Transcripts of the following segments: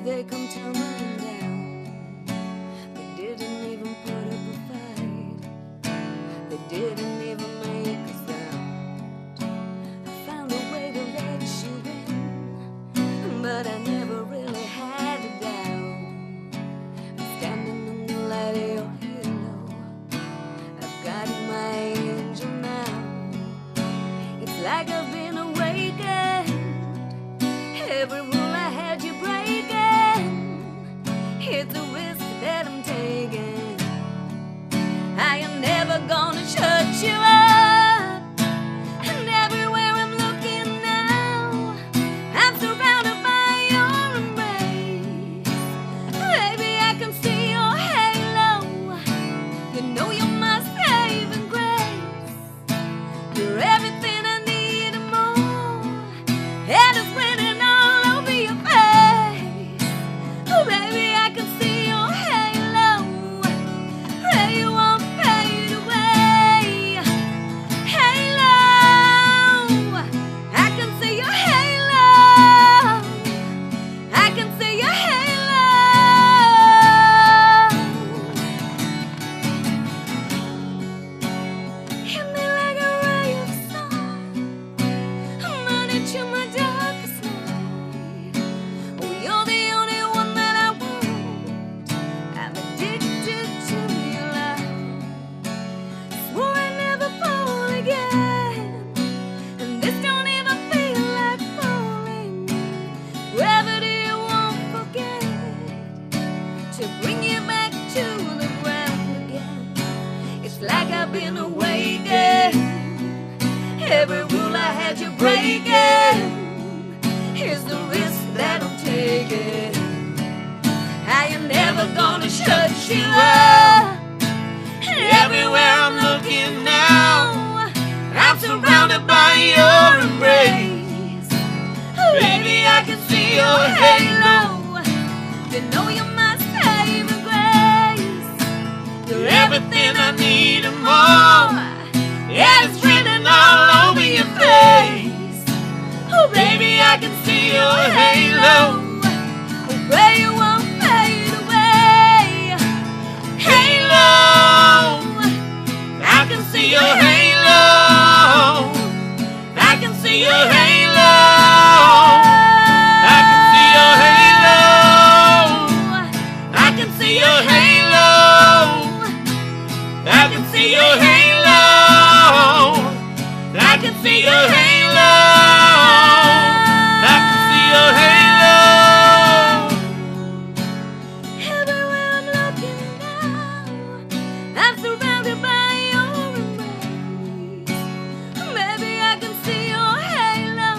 they come tumbling down. They didn't even put up a fight. They didn't even make a sound. I found a way to let you in, but I never really had a doubt. I'm standing in the light of your halo. I've got my angel now. It's like I've been awakened. Every rule I had you breaking. It's a risk that I'm taking. I am never gonna shut you up. And everywhere I'm looking now, I'm surrounded by your embrace. Baby, I can see your halo. You know you're my saving grace. You're everything I need and more. And it's written all over your face. Oh, baby, I can see your halo. Pray you won't fade away. Halo, I can see your halo. I can see your halo. Hit me like a ray of sun. I'm running to my darkest night. Oh, you're the only one that I want. I'm addicted to your love. Swore I'd never fall again. And this don't even feel like falling. Gravity won't forget to bring you back to the ground again. It's like I've been awakened. Every rule I had you breaking. Here's the risk that I'm taking. I am never gonna shut you up. Everywhere I'm looking now, I'm surrounded by your embrace. Baby, I can see your halo. You know you're my saving grace. You're everything I need and more. Yeah, it's written all over your face. Oh, baby, I can see your halo. Oh, pray you won't fade away. Halo, I can see your halo. I can see your halo. I can see your halo. I can see your halo. I can see your halo. I can see your halo. I can see your halo. Everywhere I'm looking now, I'm surrounded by your embrace. Maybe I can see your halo.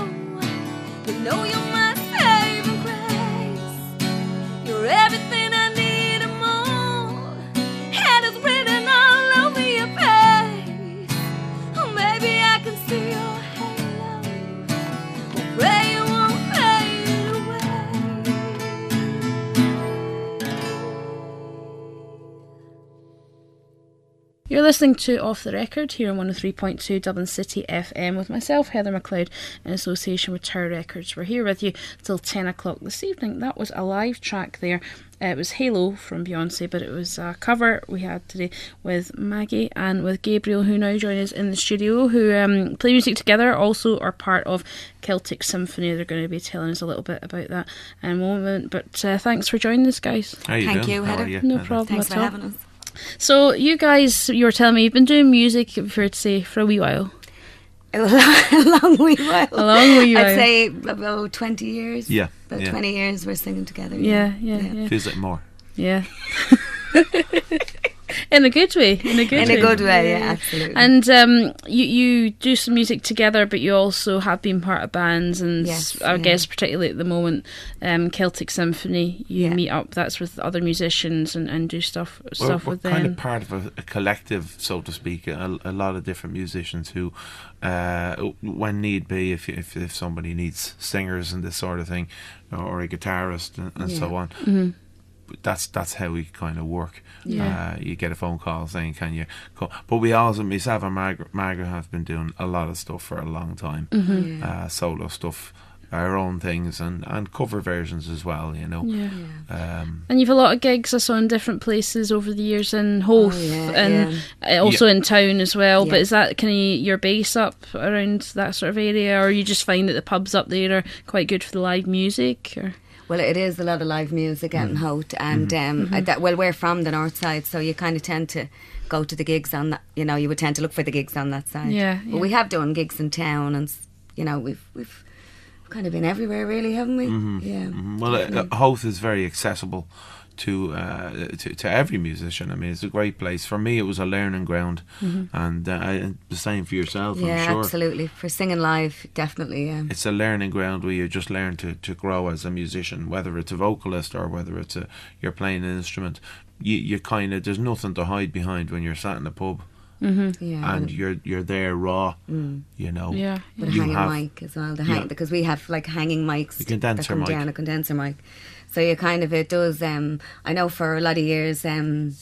You know you're my saving grace. You're everything I need and more. And it's written all over your face. Oh, maybe I can see your halo. Oh, pray you won't fade away. You're listening to Off the Record here on 103.2 Dublin City FM with myself, Heather McLeod, in association with Tower Records. We're here with you till 10 o'clock this evening. That was a live track there. It was Halo from Beyonce, but it was a cover we had today with Maggie and with Gabriel, who now join us in the studio, who play music together, also are part of Celtic Symphony. They're going to be telling us a little bit about that in a moment. But thanks for joining us, guys. How you Thank doing? you, How Heather. are you? No Heather? problem Thanks at for all. having us. So you guys, you were telling me you've been doing music, if you were to say, for a wee while. A long wee while. A long wee while. I'd say about 20 years. Yeah, About yeah. 20 years we're singing together. Yeah. Feels like more. Yeah. In a good way. In a good way, yeah, absolutely. And you do some music together, but you also have been part of bands, and Yes, I yeah. guess particularly at the moment, Celtic Symphony, you meet up, that's with other musicians and do stuff We're with kind them. of part of a collective, so to speak, a lot of different musicians who, when need be, if somebody needs singers and this sort of thing, or a guitarist and so on. Mm-hmm. That's how we kind of work. Yeah. You get a phone call saying, "Can you come?" But we also, myself and Margaret have been doing a lot of stuff for a long time, Mm-hmm. solo stuff. our own things and cover versions as well, you know. Yeah. Yeah. And you've a lot of gigs I saw in different places over the years in Howth and also in town as well. But is that kind of your base up around that sort of area, or you just find that the pubs up there are quite good for the live music? Or? Well, it is a lot of live music out in Howth, and we're from the north side, so you kind of tend to go to the gigs on that. You know, you would tend to look for the gigs on that side. Yeah. But we have done gigs in town, and you know, we've kind of been everywhere, really, haven't we? Yeah. Well, Howth is very accessible to every musician. I mean, it's a great place. For me, it was a learning ground, and the same for yourself, I'm sure. Absolutely. For singing live, definitely, yeah. It's a learning ground where you just learn to grow as a musician, whether it's a vocalist or whether it's you're playing an instrument. You kind of, there's nothing to hide behind when you're sat in a pub. And you're there raw, you know. With a hanging mic as well, because we have like hanging mics, the condenser mic. Down, a condenser mic. So you kind of, it does. I know for a lot of years, when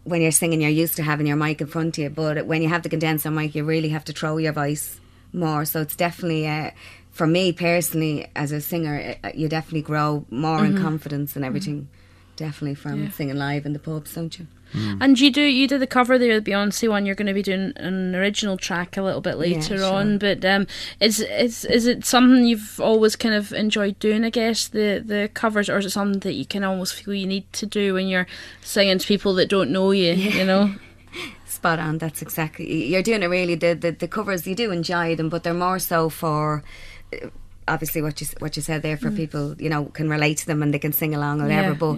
you're singing, you're used to having your mic in front of you, but when you have the condenser mic, you really have to throw your voice more. So it's definitely, for me personally, as a singer, you definitely grow more in confidence and everything. Definitely from singing live in the pubs, don't you? And you did the cover there, the Beyonce one. You're going to be doing an original track a little bit later on, but is it something you've always kind of enjoyed doing, I guess, the covers, or is it something that you can almost feel you need to do when you're singing to people that don't know you, you know? Spot on, that's exactly, you're doing it really, the covers, you do enjoy them, but they're more so for obviously what you said there, for people, you know, can relate to them and they can sing along or whatever, but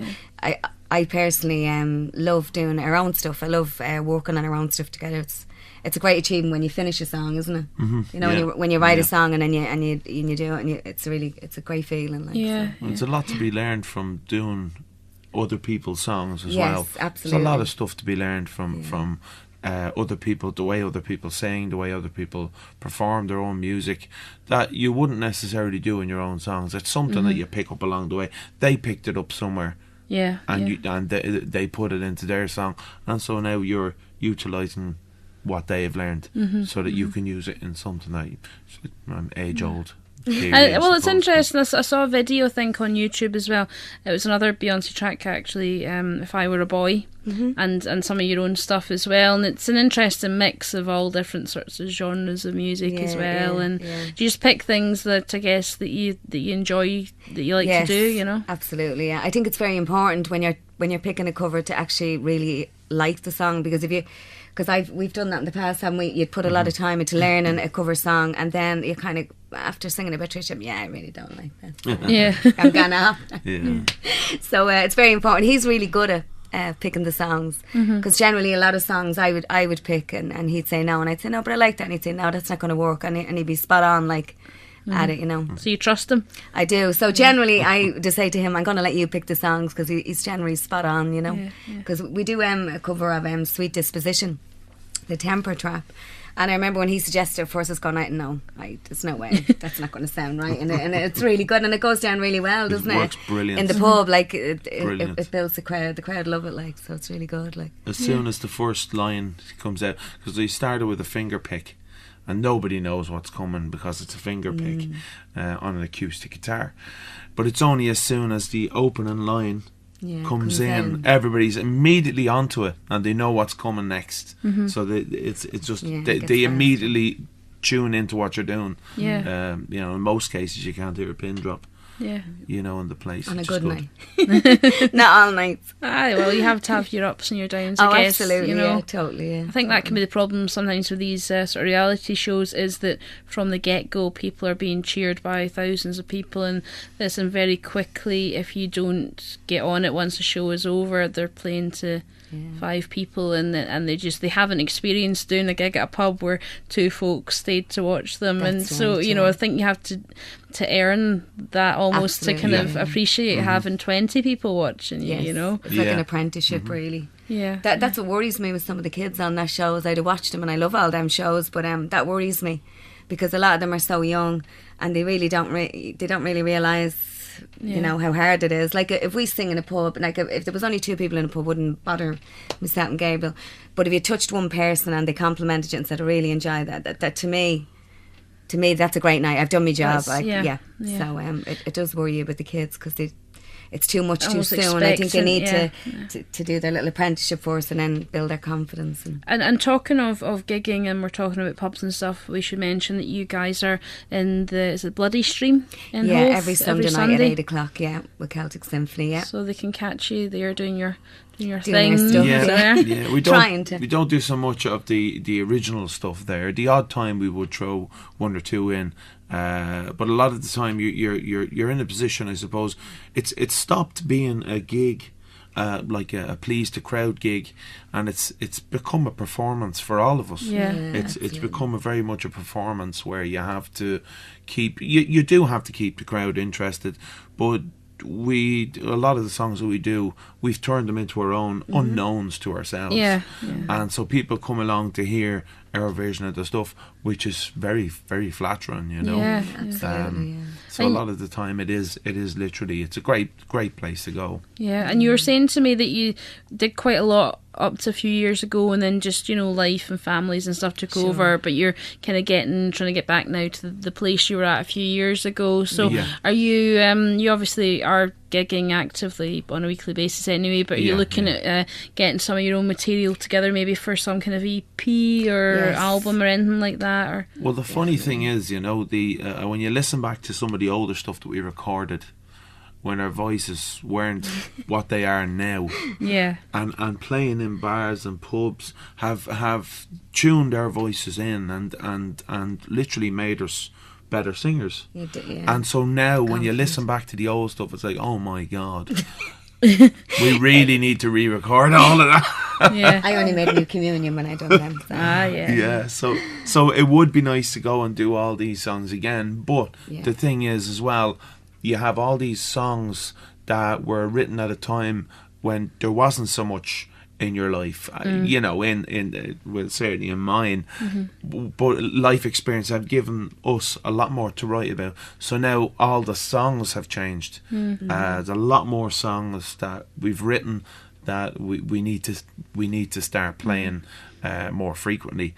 I personally love doing our own stuff. I love working on our own stuff together. It's a great achievement when you finish a song, isn't it? You know, when you write a song and then you do it, and it's a great feeling. Like, well, it's a lot to be learned from doing other people's songs as well. Yes, absolutely. There's a lot of stuff to be learned from other people, the way other people sing, the way other people perform their own music, that you wouldn't necessarily do in your own songs. It's something that you pick up along the way. They picked it up somewhere. And they put it into their song, and so now you're utilising what they have learned, so that you can use it in something that age old. Well, it's interesting. I saw a video, I think, on YouTube as well. It was another Beyonce track, actually, If I Were a Boy, and some of your own stuff as well. And it's an interesting mix of all different sorts of genres of music as well. Do you just pick things that, I guess, that you enjoy, that you like to do, you know? Absolutely, yeah. I think it's very important when you're picking a cover to actually really like the song, because we've done that in the past, haven't we? You'd put a lot of time into learning a cover song, and then you kind of, after singing a bit, I really don't like that. I'm gonna have. So it's very important. He's really good at picking the songs, because generally a lot of songs I would pick, and he'd say no, and I'd say no, but I like that, and he'd say no, that's not going to work, and he'd be spot on, like, at it, you know. So you trust him? I do. So generally I just say to him, I'm going to let you pick the songs, because he's generally spot on, you know. Because we do a cover of Sweet Disposition, the Temper Trap, and I remember when he suggested it first, I was going, there's no way, that's not going to sound right, and it's really good, and it goes down really well, doesn't it? Works brilliant in the pub, like it builds the crowd love it, like, so it's really good, like. As soon as the first line comes out, because they started with a finger pick, and nobody knows what's coming because it's a finger pick on an acoustic guitar, but it's only as soon as the opening line comes in, everybody's immediately onto it, and they know what's coming next. So they immediately tune into what you're doing. You know, in most cases you can't hear a pin drop. You know, in the place. On a good night. Not all nights. Well, you have to have your ups and your downs, I guess. Absolutely, you know? Totally, I think that can be the problem sometimes with these sort of reality shows, is that from the get-go people are being cheered by thousands of people, and listen, very quickly, if you don't get on it once the show is over, they're playing to 5 people, and they haven't experienced doing a gig at a pub where 2 folks stayed to watch them. That's and so right, you know, I think you have to earn that almost. Absolutely. To kind of appreciate having 20 people watching you. You know, it's like an apprenticeship, really. That's what worries me with some of the kids on that shows. I'd have watched them, and I love all them shows, but that worries me, because a lot of them are so young, and they really don't really realise, you know, how hard it is. Like, if we sing in a pub, like if there was only 2 people in a pub, wouldn't bother myself and Gabriel, but if you touched one person and they complimented you and said, I really enjoy that to me to me, that's a great night. I've done my job. That's- yeah. So it does worry you with the kids because it's too much too Almost soon. I think they need expectant, to do their little apprenticeship first and then build their confidence. And talking of gigging, and we're talking about pubs and stuff, we should mention that you guys are in is it Bloody Stream in Hove every Sunday night at 8 o'clock. Yeah, with Celtic Symphony. Yeah, so they can catch you there doing your Doing thing. their stuff. Yeah, there. yeah. We Trying to. don't do so much of the original stuff there. The odd time we would throw one or two in, but a lot of the time you're in a position, I suppose. It's stopped being a gig, like a please the crowd gig, and it's become a performance for all of us. Yeah. It's become very much a performance where you have to keep you do have to keep the crowd interested, but a lot of the songs that we do, we've turned them into our own unknowns to ourselves. Yeah. And so people come along to hear our version of the stuff, which is very, very flattering, you know. Yeah, absolutely. So a lot of the time it is literally, it's a great place to go. Yeah, and you were saying to me that you did quite a lot up to a few years ago, and then just, life and families and stuff took over, but you're kind of trying to get back now to the place you were at a few years ago. So are you, you obviously are gigging actively on a weekly basis anyway, but are you looking at getting some of your own material together maybe for some kind of EP or album or anything like that? Or Well, the funny thing is, when you listen back to some of the older stuff that we recorded, when our voices weren't what they are now, and playing in bars and pubs have tuned our voices in and literally made us better singers. And so now when you listen back to the old stuff, it's like, oh my God, we really need to re-record all of that. I only made New Communion when I done them. So. So it would be nice to go and do all these songs again, but the thing is as well, you have all these songs that were written at a time when there wasn't so much in your life, well, certainly in mine, but life experience have given us a lot more to write about. So now all the songs have changed. There's a lot more songs that we've written that we need to start playing more frequently.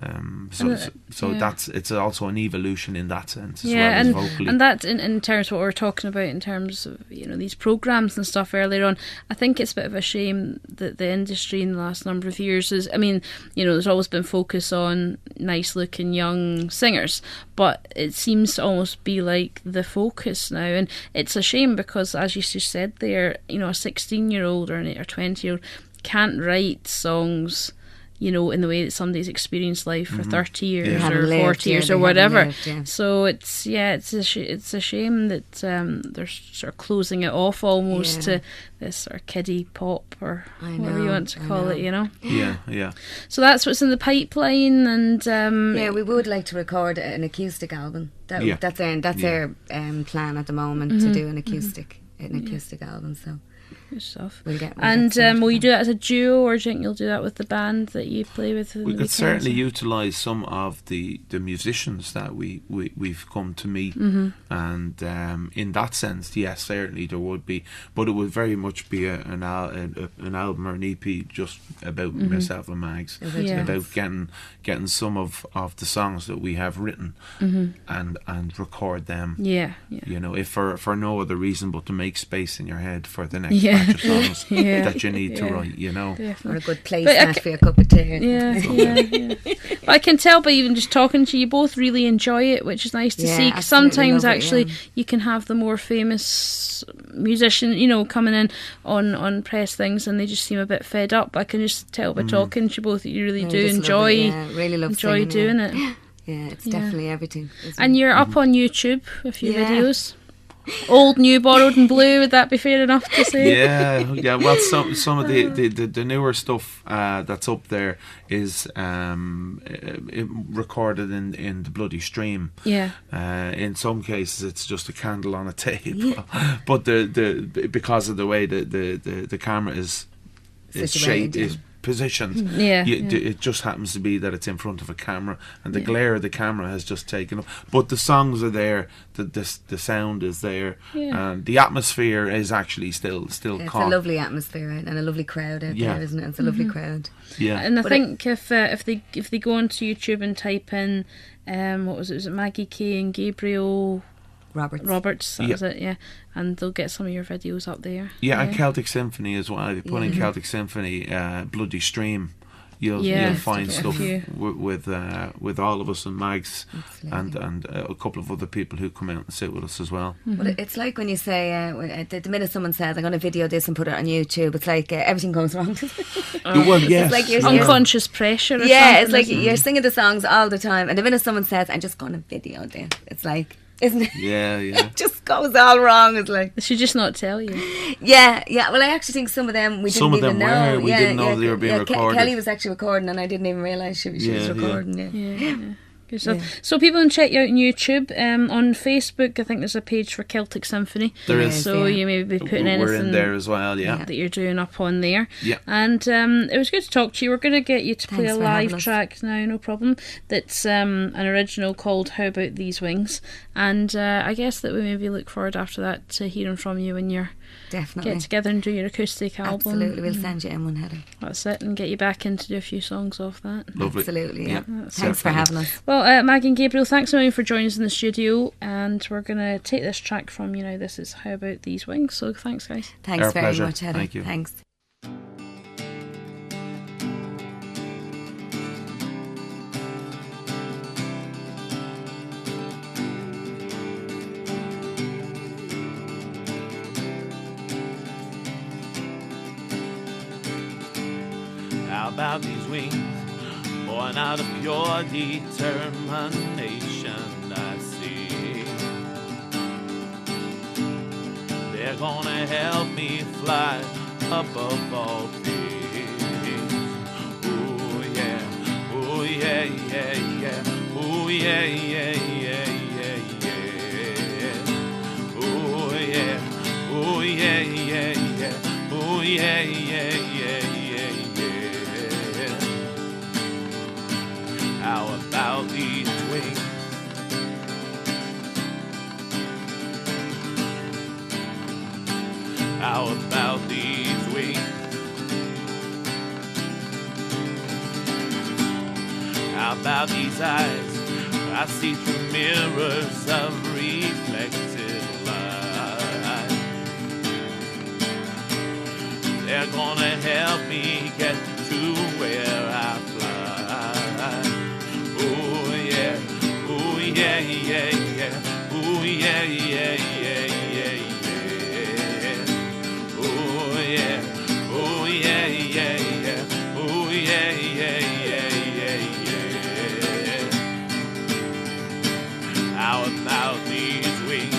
It's also an evolution in that sense as well as vocally. And that in terms of what we're talking about in terms of these programs and stuff earlier on, I think it's a bit of a shame that the industry in the last number of years is, there's always been focus on nice looking young singers, but it seems to almost be like the focus now, and it's a shame because, as you just said there, a 16-year-old or an 8 or 20-year-old can't write songs in the way that somebody's experienced life for 30 years or 40 years or whatever. So it's a shame that they're sort of closing it off almost to this sort of kiddie pop or whatever you want to call it, Yeah. So that's what's in the pipeline, and we would like to record an acoustic album. That's our plan at the moment, to do an acoustic album. So. Good stuff. We'll get will you do that as a duo, or do you think you'll do that with the band that you play with? We could certainly utilise some of the musicians that we've come to meet, and in that sense, yes, certainly there would be, but it would very much be an album or an EP just about myself and Mags, about getting some of the songs that we have written and record them. If for no other reason but to make space in your head for the next batch of songs that you need to write, Definitely. Or a good place for a cup of tea. But I can tell by even just talking to you, both really enjoy it, which is nice to see. Cause sometimes actually you can have the more famous musician, coming in on press things, and they just seem a bit fed up. I can just tell by talking to you both that you really do enjoy singing, doing it. Yeah, it's definitely everything. And you're up on YouTube with a few videos. Old, new, borrowed and blue, would that be fair enough to say? Yeah. Well, some of the newer stuff that's up there is recorded in the bloody stream. In some cases it's just a candle on a tape, but the because of the way the camera is shaped, is positioned. It just happens to be that it's in front of a camera, and the glare of the camera has just taken up. But the songs are there, the sound is there, and the atmosphere is actually still It's calm. a lovely atmosphere, right? And a lovely crowd out there, isn't it? It's a lovely crowd. Yeah, And I think if they go onto YouTube and type in what was it Maggie K and Gabriel Roberts, that was it, and they'll get some of your videos up there. And Celtic Symphony as well. If you put in Celtic Symphony, Bloody Stream, you'll find stuff with all of us and Mags and a couple of other people who come out and sit with us as well. But it's like when you say the minute someone says I'm going to video this and put it on YouTube, it's like everything goes wrong. Well, yes, It's like you're Unconscious pressure. Or it's something, like isn't it? you're singing the songs all the time, and the minute someone says I'm just going to video this, it's like, isn't it? Yeah. It just goes all wrong. It's like They should just not tell you. Well, I actually think some of them we Some didn't of even them know. were. We didn't know they were being recorded. Kelly was actually recording, and I didn't even realise she was recording. Yeah. Good stuff. So people can check you out on YouTube. On Facebook, I think there's a page for Celtic Symphony. There is. So you may be putting anything We're in there as well, that you're doing up on there. Yeah. And it was good to talk to you. We're going to get you to play Thanks a for having live us. track now, no problem. That's an original called How About These Wings. And I guess that we maybe look forward after that to hearing from you when you're Definitely. get together and do your acoustic album. Absolutely, we'll send you in one, Heather. That's it, and get you back in to do a few songs off that. Lovely. Absolutely, yeah. That's Thanks for having us. Well, Maggie and Gabriel, thanks a million for joining us in the studio, and we're going to take this track from you now. This is How About These Wings, so thanks guys. Thanks Our very pleasure. much, Heather. Thank you. Thanks. How about these wings, born out of pure determination? I see they're gonna help me fly above all things. Ooh yeah, ooh yeah, yeah, yeah, ooh yeah, yeah, yeah, yeah, yeah. Ooh yeah, ooh yeah, yeah, yeah, ooh yeah, yeah, yeah, yeah. How about these wings? How about these wings? How about these eyes? I see through mirrors of reflected light. They're gonna help me get to where I fly. Ooh yeah, yeah, yeah. Ooh yeah, yeah, yeah, yeah, yeah. Ooh yeah, ooh yeah, yeah, yeah. Ooh yeah, yeah, yeah, yeah, yeah. How about these wings?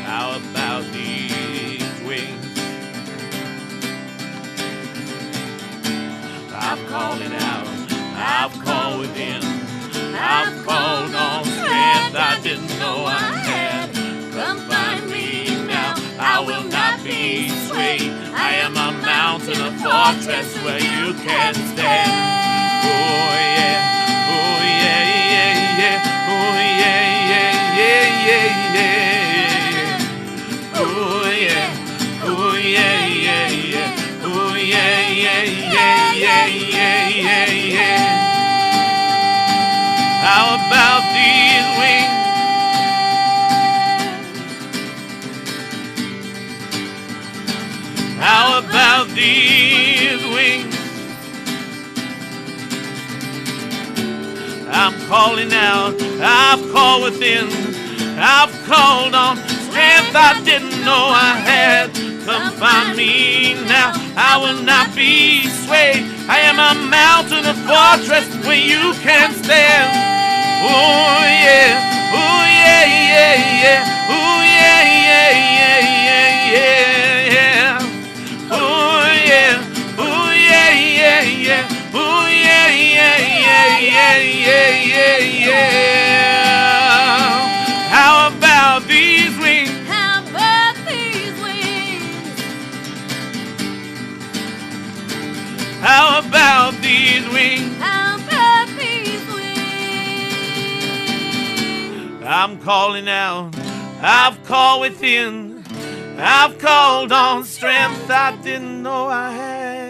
How about these wings? I'm calling out, I've called within, I've called on strength I didn't know I had. Come find me now, I will not be swayed. I am a mountain, a fortress where you can stand. Oh yeah, oh yeah, yeah, yeah, oh yeah, yeah, yeah, yeah, yeah. Oh yeah, oh yeah, yeah, yeah, oh yeah, yeah, yeah, yeah, yeah, yeah. How about these wings? How about these wings? I'm calling out, I've called within, I've called on strength I didn't know I had. Come find me now, I will not be swayed. I am a mountain, a fortress where you can stand. Oh yeah, oh yeah, yeah, yeah, oh yeah, yeah, yeah, yeah, yeah. Oh yeah, oh yeah, yeah, yeah, oh yeah, yeah, yeah, yeah, yeah, yeah, yeah. How about these wings? How about these these wings. I'll spread these wings. I'm calling out, I've called within, I've called on strength I didn't know I had.